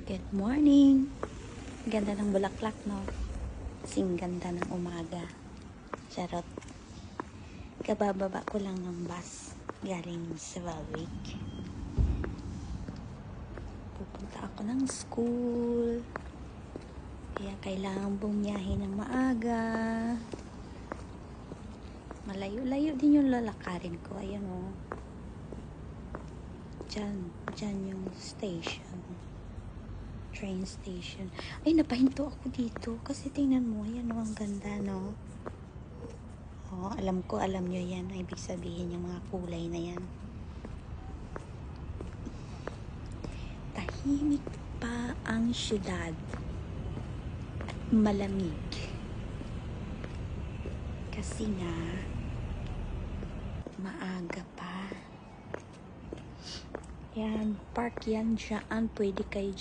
Good morning! Ganda ng bulaklak, no? Kasing ganda ng umaga. Charot. Kabababa ko lang ng bus galing sa Valwick. Pupunta ako ng school. Kaya kailangan bumiyahe ng maaga. Malayo-layo din yung lalakarin ko. Ayan, oh. Diyan yung station. Train station. Ay, napahinto ako dito. Kasi tingnan mo, yan o, ang ganda, no? Oh, alam nyo yan. Ay, ibig sabihin yung mga kulay na yan. Tahimik pa ang syudad. At malamig. Kasi nga, maaga pa. Yan, park yan dyan. Pwede kayo dyan.